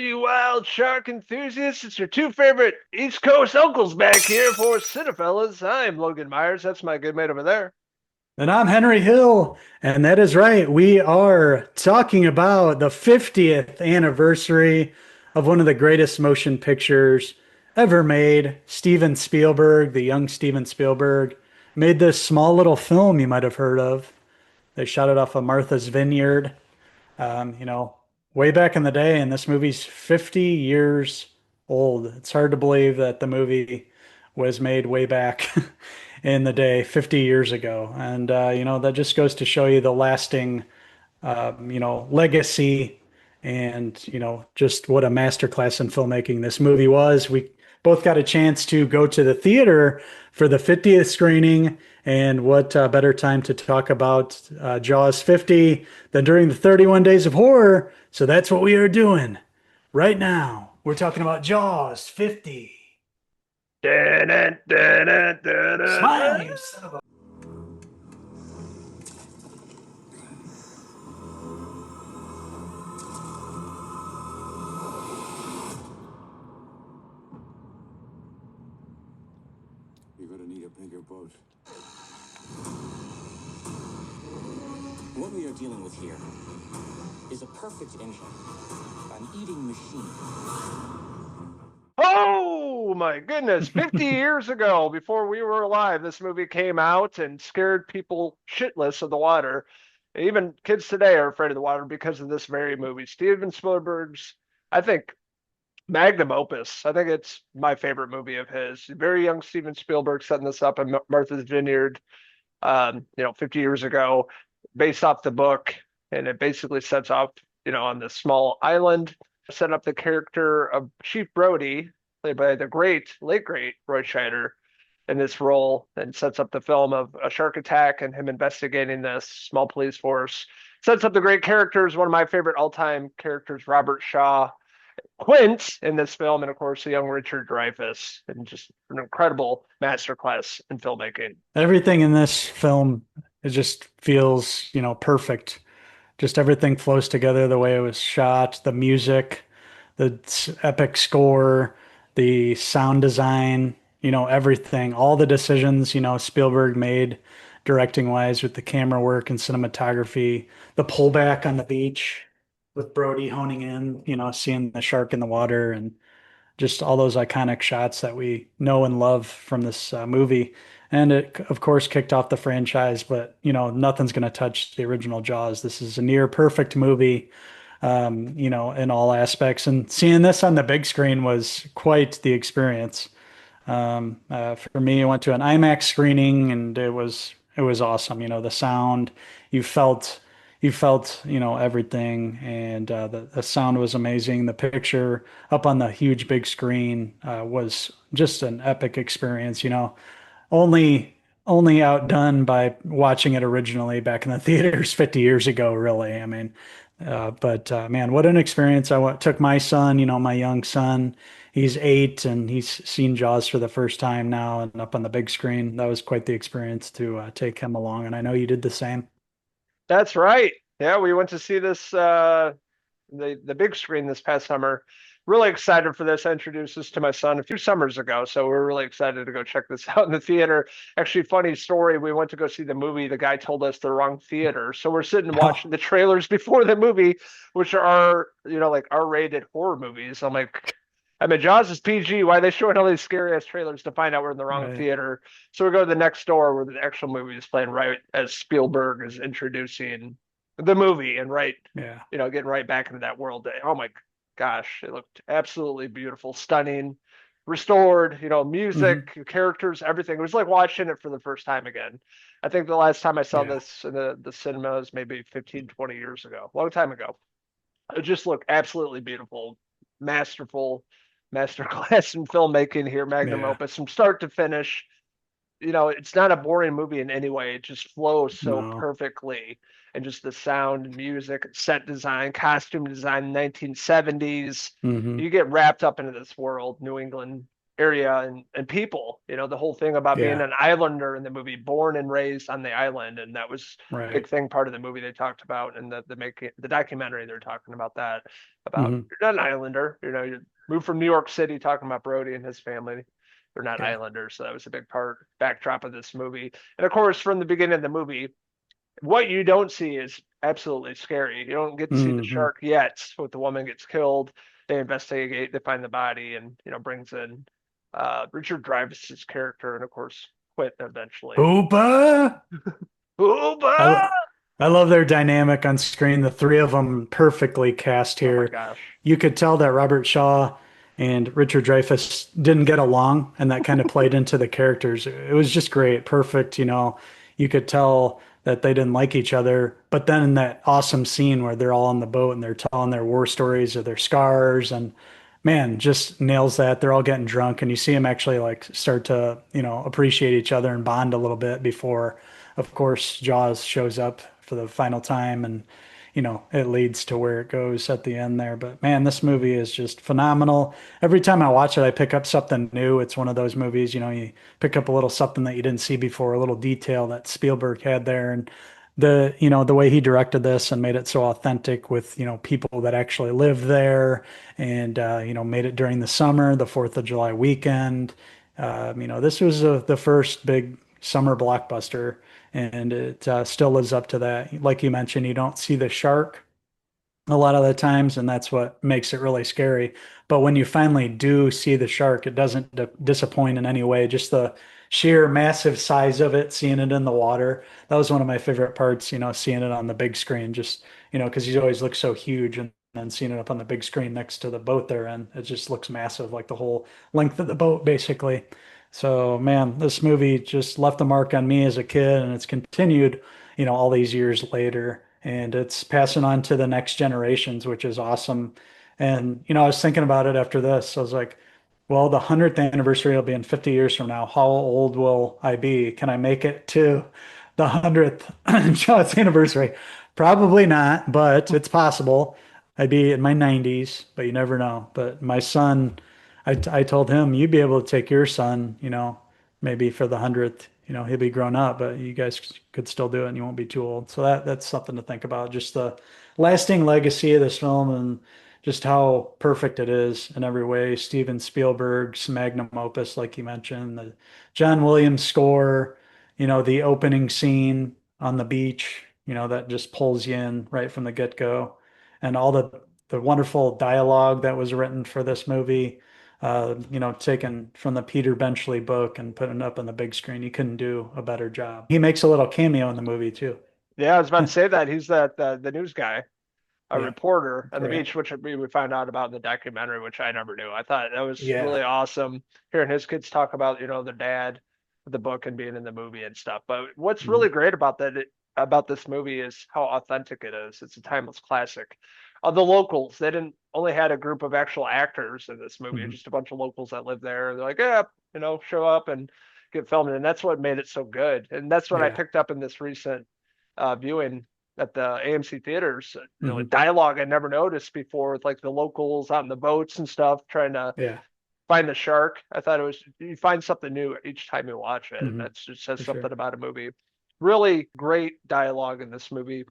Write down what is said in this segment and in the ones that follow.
you wild shark enthusiasts. It's your two favorite East Coast uncles back here for Cinephellas. I'm Logan Myers. That's my good mate over there. And I'm Henry Hill, and that is right. We are talking about the 50th anniversary of one of the greatest motion pictures ever made. Steven Spielberg, the young Steven Spielberg, made this small little film you might have heard of. They shot it off of Martha's Vineyard, um, you know, way back in the day, and this movie's 50 years old. It's hard to believe that the movie was made way back in the day, 50 years ago. And, that just goes to show you the lasting, legacy and, just what a masterclass in filmmaking this movie was. We both got a chance to go to the theater for the 50th screening. And what better time to talk about Jaws 50 than during the 31 Days of Horror? So that's what we are doing right now. We're talking about Jaws 50. Dun, dun, dun, dun, dun, dun. Smile, you son of a. You're gonna need a bigger boat. What we are dealing with here is a perfect engine, an eating machine. Oh my goodness. 50 years ago, before we were alive, this movie came out and scared people shitless of the water. Even kids today are afraid of the water because of this very movie. Steven Spielberg's, I think, magnum opus. I think it's my favorite movie of his. Very young Steven Spielberg setting this up in Martha's Vineyard, 50 years ago, based off the book, and it basically sets off, on this small island, set up the character of Chief Brody, played by the late great Roy Scheider, in this role, and sets up the film of a shark attack and him investigating this small police force. Sets up the great characters, one of my favorite all-time characters, Robert Shaw, Quint in this film, and of course the young Richard Dreyfuss, and just an incredible masterclass in filmmaking. Everything in this film, it just feels, perfect. Just everything flows together the way it was shot, the music, the epic score, the sound design, everything, all the decisions, Spielberg made directing wise with the camera work and cinematography, the pullback on the beach with Brody honing in, seeing the shark in the water and just all those iconic shots that we know and love from this movie. And it, of course, kicked off the franchise, but nothing's going to touch the original Jaws. This is a near perfect movie, in all aspects. And seeing this on the big screen was quite the experience. For me, I went to an IMAX screening, and it was awesome. The sound, you felt everything, and the sound was amazing. The picture up on the huge big screen was just an epic experience. Only outdone by watching it originally back in the theaters 50 years ago, really. I mean, but man, what an experience. Took my son, my young son, he's 8 and he's seen Jaws for the first time now and up on the big screen. That was quite the experience to take him along. And I know you did the same. That's right. Yeah, we went to see this the big screen this past summer. Really excited for this. I introduced this to my son a few summers ago, so we're really excited to go check this out in the theater. Actually, funny story, we went to go see the movie. The guy told us the wrong theater. So we're sitting watching the trailers before the movie, which are, like R-rated horror movies. I mean, Jaws is PG. Why are they showing all these scary ass trailers to find out we're in the wrong Right. theater? So we go to the next door where the actual movie is playing right as Spielberg is introducing the movie and right, Yeah. getting right back into that world. Oh my gosh, it looked absolutely beautiful, stunning, restored, Hmm. music, characters, everything. It was like watching it for the first time again. I think the last time I saw Yeah. this in the cinemas maybe 15, 20 years ago, a long time ago. It just looked absolutely beautiful, masterful, masterclass in filmmaking here, magnum Yeah. opus from start to finish. It's not a boring movie in any way. It just flows so No. perfectly. And just the sound, music, set design, costume design, 1970s. Hmm. You get wrapped up into this world, New England area and people. The whole thing about being Yeah. an islander in the movie, born and raised on the island, and that was a big Right. thing, part of the movie they talked about, and the documentary they're talking about that, about Hmm. you're not an islander, you moved from New York City, talking about Brody and his family. They're not Yeah. islanders, so that was a big backdrop of this movie. And of course, from the beginning of the movie, what you don't see is absolutely scary. You don't get to see the Hmm. shark yet. But the woman gets killed. They investigate. They find the body, and brings in Richard Dreyfuss's character, and of course Quint eventually. Hoopa! Uba! I, I love their dynamic on screen. The three of them perfectly cast Oh my here. gosh. You could tell that Robert Shaw and Richard Dreyfuss didn't get along, and that kind of played into the characters. It was just great, perfect. You could tell that they didn't like each other. But then in that awesome scene where they're all on the boat and they're telling their war stories of their scars, and man, just nails that. They're all getting drunk, and you see them actually like start to, appreciate each other and bond a little bit before, of course, Jaws shows up for the final time, and it leads to where it goes at the end there. But man, this movie is just phenomenal. Every time I watch it, I pick up something new. It's one of those movies, you pick up a little something that you didn't see before, a little detail that Spielberg had there. And the way he directed this and made it so authentic with, people that actually lived there, and, made it during the summer, the 4th of July weekend. This was the first big summer blockbuster, and it still lives up to that. Like you mentioned, you don't see the shark a lot of the times, and that's what makes it really scary. But when you finally do see the shark, it doesn't disappoint in any way. Just the sheer massive size of it, seeing it in the water. That was one of my favorite parts, seeing it on the big screen, just, because he always looks so huge. And then seeing it up on the big screen next to the boat there, and it just looks massive, like the whole length of the boat, basically. So, man, this movie just left a mark on me as a kid, and it's continued, all these years later, and it's passing on to the next generations, which is awesome. And, I was thinking about it after this. I was like, well, the 100th anniversary will be in 50 years from now. How old will I be? Can I make it to the 100th Jaws anniversary? Probably not, but it's possible. I'd be in my 90s, but you never know. But my son, I told him, you'd be able to take your son, maybe for the 100th, he'll be grown up, but you guys could still do it and you won't be too old. So that's something to think about. Just the lasting legacy of this film, and just how perfect it is in every way. Steven Spielberg's magnum opus, like you mentioned, the John Williams score, the opening scene on the beach, that just pulls you in right from the get-go, and all the wonderful dialogue that was written for this movie, taken from the Peter Benchley book and putting it up on the big screen. He couldn't do a better job. He makes a little cameo in the movie too. Yeah, I was about to say that he's the news guy, a Yeah, reporter on the beach, correct. which we found out about in the documentary, which I never knew. I thought that was Yeah. really awesome hearing his kids talk about, their dad, the book, and being in the movie and stuff. But what's really Mhm. great about this movie is how authentic it is. It's a timeless classic. The locals, they didn't only had a group of actual actors in this movie, Mhm. just a bunch of locals that live there. They're like, yeah, show up and get filmed, and that's what made it so good. And that's what I Yeah. picked up in this recent viewing at the AMC theaters, Mhm. dialogue I never noticed before with like the locals out in the boats and stuff trying to Yeah. find the shark. I thought it was you find something new each time you watch it, and Mhm. that just says For something sure. about a movie. Really great dialogue in this movie.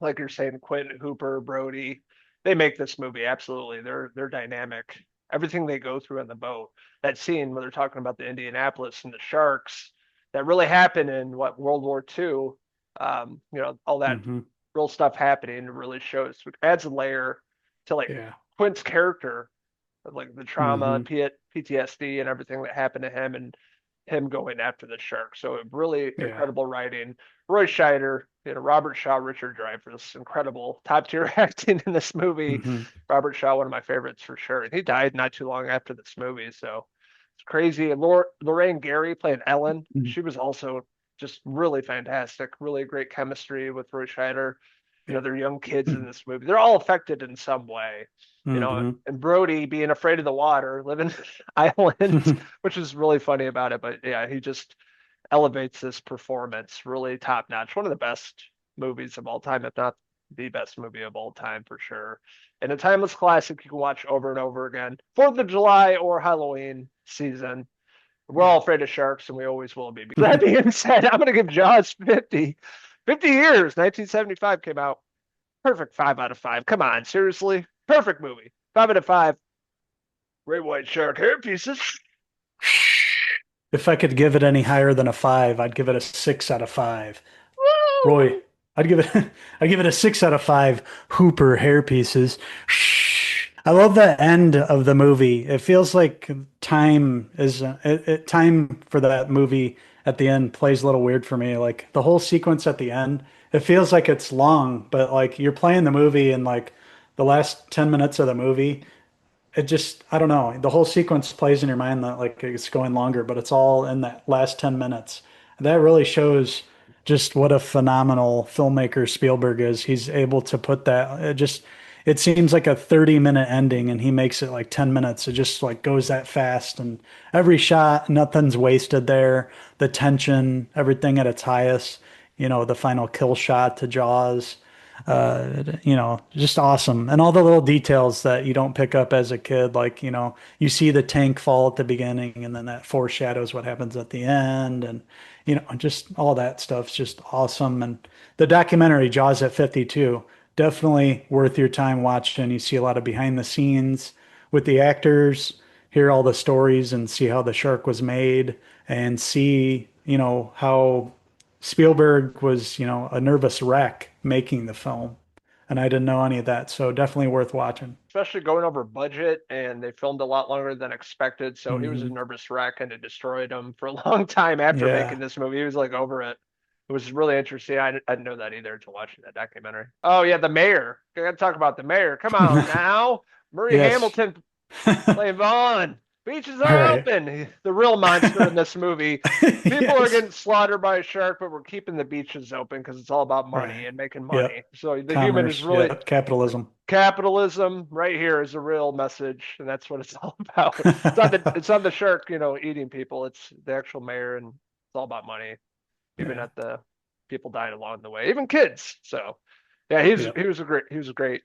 Like you're saying, Quentin Hooper, Brody, they make this movie absolutely. They're dynamic. Everything they go through on the boat, that scene where they're talking about the Indianapolis and the sharks, that really happened in what World War II. All that Mhm. real stuff happening really shows, it adds a layer to like Yeah. Quint's character, like the trauma, Mhm. PTSD, and everything that happened to him, and him going after the shark. So really Yeah. incredible writing. Roy Scheider, Robert Shaw, Richard Dreyfuss, incredible top tier acting in this movie. Mhm. Robert Shaw, one of my favorites for sure. And he died not too long after this movie. So it's crazy. And Lorraine Gary playing Ellen. Mhm. She was also just really fantastic. Really great chemistry with Roy Scheider. Yeah. They're young kids in this movie. They're all affected in some way. Mhm. And Brody being afraid of the water, living island, which is really funny about it. But yeah, he just elevates this performance really top notch. One of the best movies of all time, if not the best movie of all time for sure. And a timeless classic you can watch over and over again. 4th of July or Halloween season. We're all Yeah. afraid of sharks and we always will be. That being said, I'm going to give Jaws 50. 50 years. 1975 came out. Perfect 5 out of 5. Come on, seriously? Perfect movie. 5 out of 5. Great white shark hair pieces. If I could give it any higher than a five, I'd give it a 6 out of 5. Roy, Woo! I'd give it I'd give it a 6 out of 5 Hooper hair pieces. I love the end of the movie. It feels like time for that movie at the end plays a little weird for me. Like the whole sequence at the end, it feels like it's long, but like you're playing the movie and like the last 10 minutes of the movie it just I don't know. The whole sequence plays in your mind that like it's going longer, but it's all in that last 10 minutes. That really shows just what a phenomenal filmmaker Spielberg is. He's able to put that it seems like a 30-minute ending and he makes it like 10 minutes. It just like goes that fast and every shot, nothing's wasted there. The tension, everything at its highest, the final kill shot to Jaws just awesome. And all the little details that you don't pick up as a kid, like, you see the tank fall at the beginning and then that foreshadows what happens at the end. And, just all that stuff's just awesome. And the documentary Jaws at 52, definitely worth your time watching. You see a lot of behind the scenes with the actors, hear all the stories and see how the shark was made and see, how Spielberg was, a nervous wreck making the film, and I didn't know any of that. So definitely worth watching. Especially going over budget, and they filmed a lot longer than expected. So he was a Hmm. nervous wreck, and it destroyed him for a long time after making Yeah. this movie. He was like over it. It was really interesting. I didn't know that either until watching that documentary. Oh yeah, the mayor. I got to talk about the mayor. Come on now, Murray Yes. Hamilton All playing Vaughn. Beaches are right. open. The real monster in this movie. People are Yes. getting slaughtered by a shark, but we're keeping the beaches open because it's all about money Right. and making Yep. money. So the human is Commerce. really Yep. Capitalism. capitalism right here is a real message, and that's what it's all about. It's on the shark, eating people. It's the actual mayor, and it's all about money, even Yeah. at the people dying along the way, even kids. So yeah, he's Yep. he was a great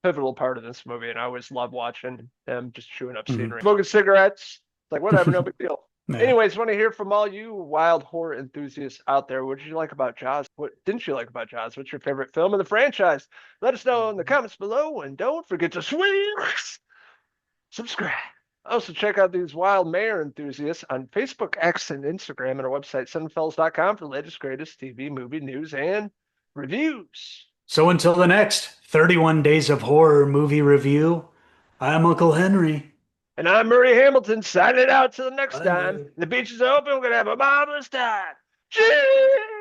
pivotal part of this movie, and I always love watching him just chewing up Mhm. scenery, smoking cigarettes. It's like whatever, no big deal. Yeah. Anyways, want to hear from all you wild horror enthusiasts out there. What did you like about Jaws? What didn't you like about Jaws? What's your favorite film in the franchise? Let us know in the comments below, and don't forget to subscribe. Also, check out these wild mayor enthusiasts on Facebook, X, and Instagram, and our website, Cinephellas.com, for the latest, greatest TV, movie news, and reviews. So until the next 31 Days of Horror movie review, I'm Uncle Henry. And I'm Murray Hamilton, signing out till the next time. Bye. The beach is open. We're going to have a marvelous time. Cheers!